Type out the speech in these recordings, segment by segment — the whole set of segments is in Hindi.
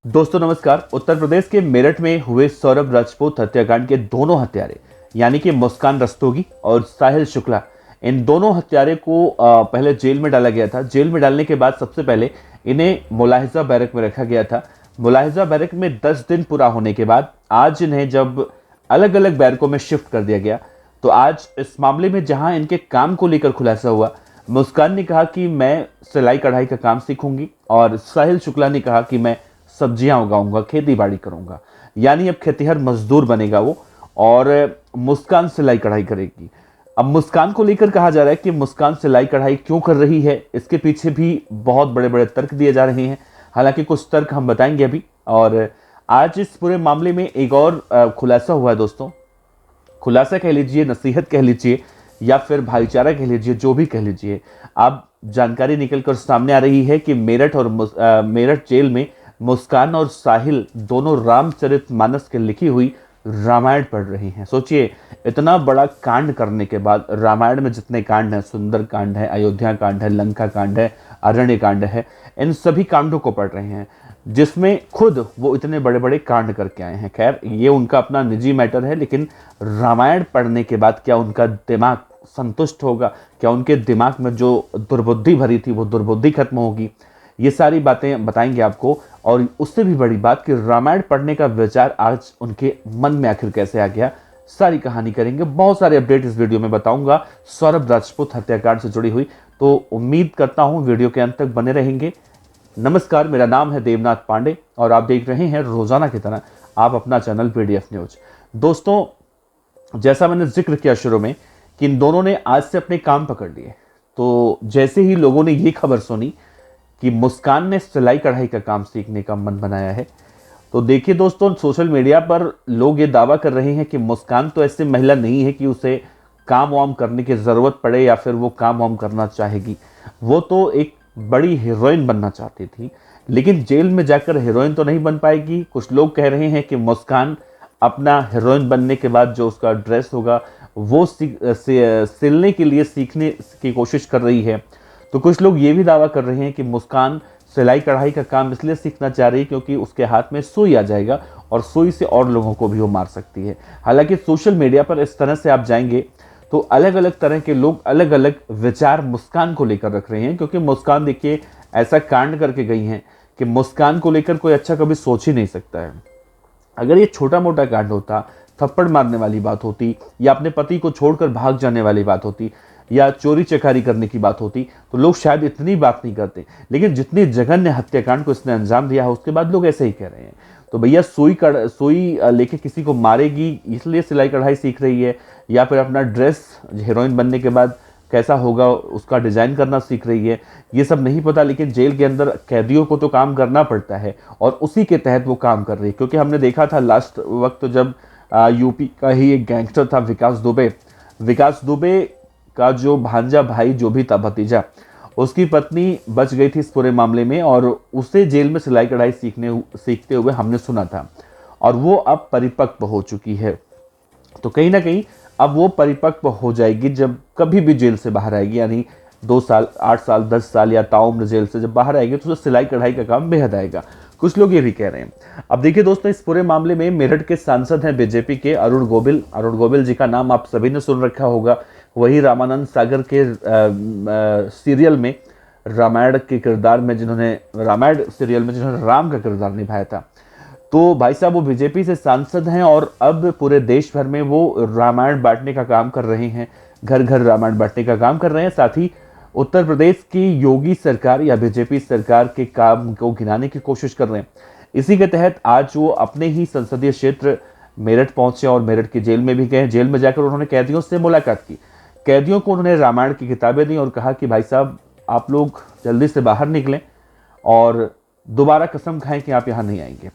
दोस्तों नमस्कार। उत्तर प्रदेश के मेरठ में हुए सौरभ राजपूत हत्याकांड के दोनों हत्यारे यानी कि मुस्कान रस्तोगी और साहिल शुक्ला, इन दोनों हत्यारे को पहले जेल में डाला गया था। जेल में डालने के बाद सबसे पहले इन्हें मुलाहिजा बैरक में रखा गया था। मुलाहिजा बैरक में 10 दिन पूरा होने के बाद आज इन्हें जब अलग अलग बैरकों में शिफ्ट कर दिया गया, तो आज इस मामले में जहां इनके काम को लेकर खुलासा हुआ, मुस्कान ने कहा कि मैं सिलाई कढ़ाई का काम सीखूंगी और साहिल शुक्ला ने कहा कि मैं सब्जियां उगाऊंगा, खेती बाड़ी करूंगा। यानी अब खेतीहर मजदूर बनेगा वो, और मुस्कान सिलाई कढ़ाई करेगी। अब मुस्कान को लेकर कहा जा रहा है कि मुस्कान सिलाई कढ़ाई क्यों कर रही है, इसके पीछे भी बहुत बड़े बड़े तर्क दिए जा रहे हैं। हालांकि कुछ तर्क हम बताएंगे अभी। और आज इस पूरे मामले में एक और खुलासा हुआ है दोस्तों। खुलासा कह लीजिए, नसीहत कह लीजिए, या फिर भाईचारा कह लीजिए, जो भी कह लीजिए। अब जानकारी निकलकर सामने आ रही है कि मेरठ जेल में मुस्कान और साहिल दोनों रामचरितमानस के लिखी हुई रामायण पढ़ रही हैं। सोचिए, इतना बड़ा कांड करने के बाद, रामायण में जितने कांड हैं, सुंदर कांड है, अयोध्या कांड है, लंका कांड है, अरण्य कांड है, इन सभी कांडों को पढ़ रहे हैं, जिसमें खुद वो इतने बड़े बड़े कांड करके आए हैं। खैर, ये उनका अपना निजी मैटर है, लेकिन रामायण पढ़ने के बाद क्या उनका दिमाग संतुष्ट होगा? क्या उनके दिमाग में जो दुर्बुद्धि भरी थी वो दुर्बुद्धि खत्म होगी? ये सारी बातें बताएंगे आपको। और उससे भी बड़ी बात कि रामायण पढ़ने का विचार आज उनके मन में आखिर कैसे आ गया, सारी कहानी करेंगे। बहुत सारे अपडेट इस वीडियो में बताऊंगा सौरभ राजपूत हत्याकांड से जुड़ी हुई। तो उम्मीद करता हूं वीडियो के अंत तक बने रहेंगे। नमस्कार, मेरा नाम है देवनाथ पांडे और आप देख रहे हैं रोजाना की तरह आप अपना चैनल पीडीएफ न्यूज। दोस्तों, जैसा मैंने जिक्र किया शुरू में कि इन दोनों ने आज से अपने काम पकड़ लिए, तो जैसे ही लोगों ने ये खबर सुनी कि मुस्कान ने सिलाई कढ़ाई का काम सीखने का मन बनाया है, तो देखिए दोस्तों, सोशल मीडिया पर लोग ये दावा कर रहे हैं कि मुस्कान तो ऐसी महिला नहीं है कि उसे काम वाम करने की ज़रूरत पड़े या फिर वो काम वाम करना चाहेगी। वो तो एक बड़ी हीरोइन बनना चाहती थी, लेकिन जेल में जाकर हीरोइन तो नहीं बन पाएगी। कुछ लोग कह रहे हैं कि मुस्कान अपना हीरोइन बनने के बाद जो उसका ड्रेस होगा वो सिलने के लिए सीखने की कोशिश कर रही है। तो कुछ लोग ये भी दावा कर रहे हैं कि मुस्कान सिलाई कढ़ाई का काम इसलिए सीखना चाह रही है क्योंकि उसके हाथ में सुई आ जाएगा और सुई से और लोगों को भी वो मार सकती है। हालांकि सोशल मीडिया पर इस तरह से आप जाएंगे तो अलग अलग तरह के लोग अलग अलग विचार मुस्कान को लेकर रख रहे हैं, क्योंकि मुस्कान देखिए ऐसा कांड करके गई हैं कि मुस्कान को लेकर कोई अच्छा कभी सोच ही नहीं सकता है। अगर ये छोटा मोटा कांड होता, थप्पड़ मारने वाली बात होती, या अपने पति को छोड़कर भाग जाने वाली बात होती, या चोरी चकारी करने की बात होती, तो लोग शायद इतनी बात नहीं करते। लेकिन जितनी जघन्य हत्याकांड को इसने अंजाम दिया है, उसके बाद लोग ऐसे ही कह रहे हैं। तो भैया, सुई लेके किसी को मारेगी इसलिए सिलाई कढ़ाई सीख रही है, या फिर अपना ड्रेस हीरोइन बनने के बाद कैसा होगा उसका डिजाइन करना सीख रही है, ये सब नहीं पता। लेकिन जेल के अंदर कैदियों को तो काम करना पड़ता है और उसी के तहत वो काम कर रही है। क्योंकि हमने देखा था लास्ट वक्त जब यूपी का ही एक गैंगस्टर था विकास दुबे का जो भांजा भाई जो भी था, भतीजा, उसकी पत्नी बच गई थी इस पूरे मामले में, और उसे जेल में सिलाई कढ़ाई सीखते हुए हमने सुना था। और वो अब परिपक्व हो चुकी है। तो कहीं ना कहीं अब वो परिपक्व हो जाएगी जब कभी भी जेल से बाहर आएगी, यानी 2 साल, 8 साल, 10 साल या ताउम्र जेल से जब बाहर आएगी तो उसे सिलाई कढ़ाई का काम बेहद आएगा। कुछ लोग ये भी कह रहे हैं। अब देखिए दोस्तों, इस पूरे मामले में मेरठ के सांसद हैं बीजेपी के अरुण गोविल जी का नाम आप सभी ने सुन रखा होगा। वही रामानंद सागर के सीरियल में रामायण सीरियल में जिन्होंने राम का किरदार निभाया था। तो भाई साहब वो बीजेपी से सांसद हैं और अब पूरे देश भर में वो रामायण बांटने का काम कर रहे हैं, घर घर रामायण बांटने का काम कर रहे हैं। साथ ही उत्तर प्रदेश की योगी सरकार या बीजेपी सरकार के काम को गिनाने की कोशिश कर रहे हैं। इसी के तहत आज वो अपने ही संसदीय क्षेत्र मेरठ पहुंचे और मेरठ की जेल में भी गए। जेल में जाकर उन्होंने कैदियों से मुलाकात की। कैदियों को उन्होंने रामायण की किताबें दी और कहा कि भाई साहब, आप लोग जल्दी से बाहर निकलें और दोबारा कसम खाएं कि आप यहाँ नहीं आएंगे।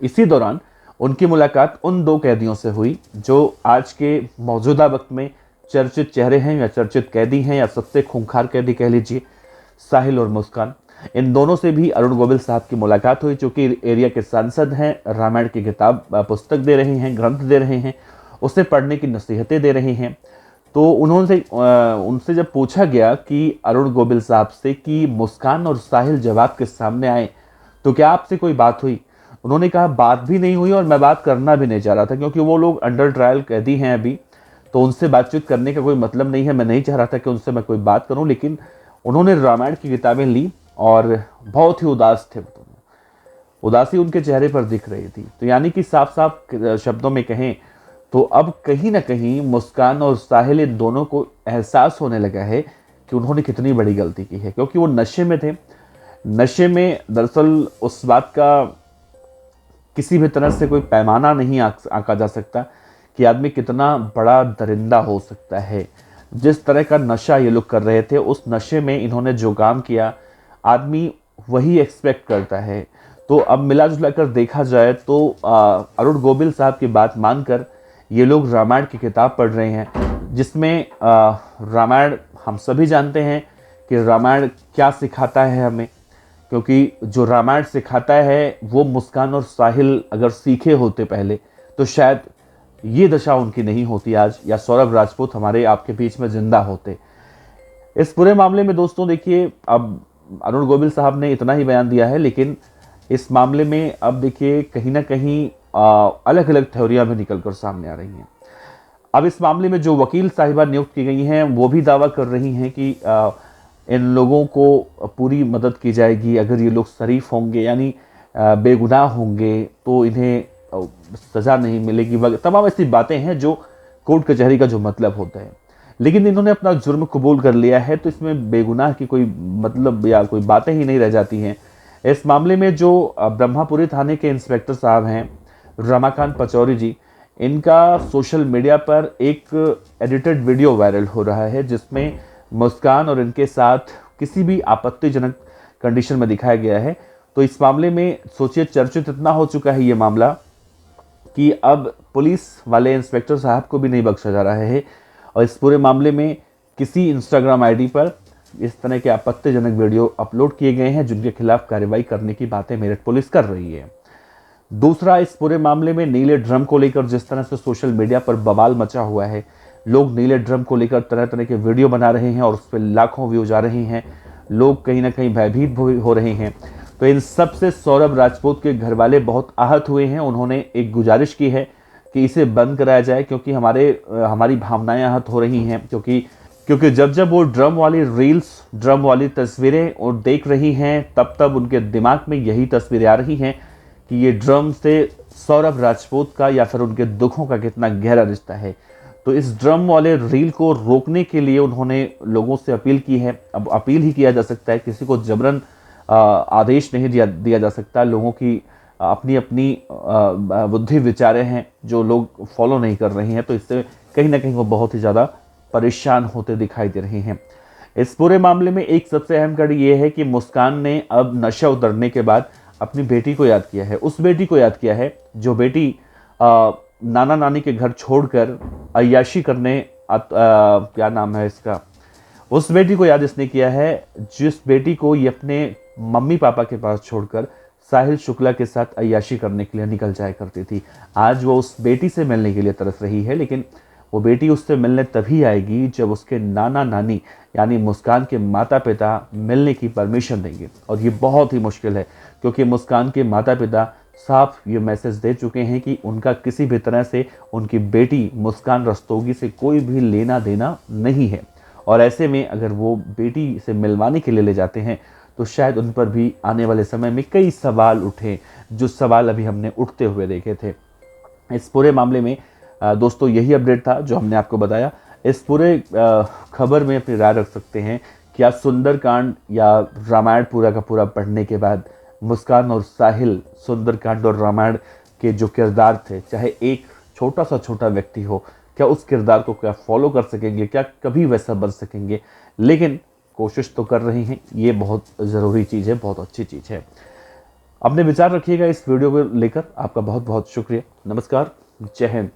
इसी दौरान उनकी मुलाकात उन 2 कैदियों से हुई जो आज के मौजूदा वक्त में चर्चित चेहरे हैं या चर्चित कैदी हैं या सबसे खूंखार कैदी कह लीजिए, साहिल और मुस्कान। इन दोनों से भी अरुण गोविल साहब की मुलाकात हुई, जो कि एरिया के सांसद हैं, रामायण की किताब पुस्तक दे रहे हैं, ग्रंथ दे रहे हैं, उसे पढ़ने की नसीहतें दे रहे हैं। तो उनसे जब पूछा गया कि अरुण गोविल साहब से कि मुस्कान और साहिल जवाब के सामने आए तो क्या आपसे कोई बात हुई? उन्होंने कहा बात भी नहीं हुई और मैं बात करना भी नहीं चाह रहा था, क्योंकि वो लोग अंडर ट्रायल कैदी हैं अभी, तो उनसे बातचीत करने का कोई मतलब नहीं है। मैं नहीं चाह रहा था कि उनसे मैं कोई बात करूं, लेकिन उन्होंने रामायण की किताबें ली और बहुत ही उदास थे। उदासी उनके चेहरे पर दिख रही थी। तो यानी कि साफ साफ शब्दों में कहें तो अब कहीं ना कहीं मुस्कान और साहिल इन दोनों को एहसास होने लगा है कि उन्होंने कितनी बड़ी गलती की है, क्योंकि वो नशे में थे। नशे में दरअसल उस बात का किसी भी तरह से कोई पैमाना नहीं आंका जा सकता कि आदमी कितना बड़ा दरिंदा हो सकता है। जिस तरह का नशा ये लोग कर रहे थे, उस नशे में इन्होंने जो काम किया, आदमी वही एक्सपेक्ट करता है। तो अब मिला जुला कर देखा जाए तो अरुण गोविल साहब की बात मानकर ये लोग रामायण की किताब पढ़ रहे हैं, जिसमें रामायण हम सभी जानते हैं कि रामायण क्या सिखाता है हमें। क्योंकि जो रामायण सिखाता है वो मुस्कान और साहिल अगर सीखे होते पहले, तो शायद ये दशा उनकी नहीं होती आज, या सौरभ राजपूत हमारे आपके बीच में जिंदा होते। इस पूरे मामले में दोस्तों देखिए, अब अरुण गोविल साहब ने इतना ही बयान दिया है, लेकिन इस मामले में अब देखिए कहीं ना कहीं अलग अलग थ्योरियां भी निकल कर सामने आ रही हैं। अब इस मामले में जो वकील साहिबा नियुक्त की गई हैं, वो भी दावा कर रही हैं कि इन लोगों को पूरी मदद की जाएगी। अगर ये लोग शरीफ होंगे, यानी बेगुनाह होंगे, तो इन्हें सज़ा नहीं मिलेगी। तमाम ऐसी बातें हैं जो कोर्ट कचहरी का जो मतलब होता है। लेकिन इन्होंने अपना जुर्म कबूल कर लिया है, तो इसमें बेगुनाह की कोई मतलब या कोई बातें ही नहीं रह जाती हैं। इस मामले में जो ब्रह्मापुरी थाने के इंस्पेक्टर साहब हैं, रमाकांत पचौरी जी, इनका सोशल मीडिया पर एक एडिटेड वीडियो वायरल हो रहा है, जिसमें मुस्कान और इनके साथ किसी भी आपत्तिजनक कंडीशन में दिखाया गया है। तो इस मामले में सोचिए, चर्चित इतना हो चुका है ये मामला कि अब पुलिस वाले इंस्पेक्टर साहब को भी नहीं बख्शा जा रहा है। और इस पूरे मामले में किसी इंस्टाग्राम आईडी पर इस तरह के आपत्तिजनक वीडियो अपलोड किए गए हैं, जिनके खिलाफ कार्रवाई करने की बातें मेरठ पुलिस कर रही है। दूसरा, इस पूरे मामले में नीले ड्रम को लेकर जिस तरह से सोशल मीडिया पर बवाल मचा हुआ है, लोग नीले ड्रम को लेकर तरह तरह के वीडियो बना रहे हैं और उस पर लाखों व्यूज आ रहे हैं, लोग कहीं ना कहीं भयभीत हो रहे हैं। तो इन सब से सौरभ राजपूत के घर वाले बहुत आहत हुए हैं। उन्होंने एक गुजारिश की है कि इसे बंद कराया जाए, क्योंकि हमारी भावनाएं आहत हो रही हैं। क्योंकि जब जब वो ड्रम वाली रील्स, ड्रम वाली तस्वीरें और देख रही हैं, तब तब उनके दिमाग में यही तस्वीरें आ रही हैं कि ये ड्रम से सौरभ राजपूत का या फिर उनके दुखों का कितना गहरा रिश्ता है। तो इस ड्रम वाले रील को रोकने के लिए उन्होंने लोगों से अपील की है। अब अपील ही किया जा सकता है, किसी को जबरन आदेश नहीं दिया जा सकता। लोगों की अपनी अपनी बुद्धि विचारें हैं जो लोग फॉलो नहीं कर रहे हैं, तो इससे कहीं ना कहीं वो बहुत ही ज़्यादा परेशान होते दिखाई दे रहे हैं। इस पूरे मामले में एक सबसे अहम कड़ी ये है कि मुस्कान ने अब नशा उतरने के बाद अपनी बेटी को याद किया है। उस बेटी को याद किया है जो बेटी नाना नानी के घर छोड़कर अय्याशी करने क्या नाम है इसका, उस बेटी को याद इसने किया है जिस बेटी को ये अपने मम्मी पापा के पास छोड़कर साहिल शुक्ला के साथ अय्याशी करने के लिए निकल जाया करती थी। आज वो उस बेटी से मिलने के लिए तरस रही है, लेकिन वो बेटी उससे मिलने तभी आएगी जब उसके नाना नानी यानी मुस्कान के माता पिता मिलने की परमिशन देंगे। और ये बहुत ही मुश्किल है, क्योंकि मुस्कान के माता पिता साफ ये मैसेज दे चुके हैं कि उनका किसी भी तरह से उनकी बेटी मुस्कान रस्तोगी से कोई भी लेना देना नहीं है। और ऐसे में अगर वो बेटी से मिलवाने के लिए ले जाते हैं, तो शायद उन पर भी आने वाले समय में कई सवाल उठे, जो सवाल अभी हमने उठते हुए देखे थे। इस पूरे मामले में दोस्तों यही अपडेट था जो हमने आपको बताया। इस पूरे खबर में अपनी राय रख सकते हैं। क्या सुंदरकांड या रामायण पूरा का पूरा पढ़ने के बाद मुस्कान और साहिल सुंदरकांड और रामायण के जो किरदार थे, चाहे एक छोटा सा छोटा व्यक्ति हो, क्या उस किरदार को क्या फॉलो कर सकेंगे, क्या कभी वैसा बन सकेंगे? लेकिन कोशिश तो कर रहे हैं, ये बहुत ज़रूरी चीज़ है, बहुत अच्छी चीज़ है। अपने विचार रखिएगा इस वीडियो को लेकर। आपका बहुत बहुत शुक्रिया। नमस्कार, जय हिंद।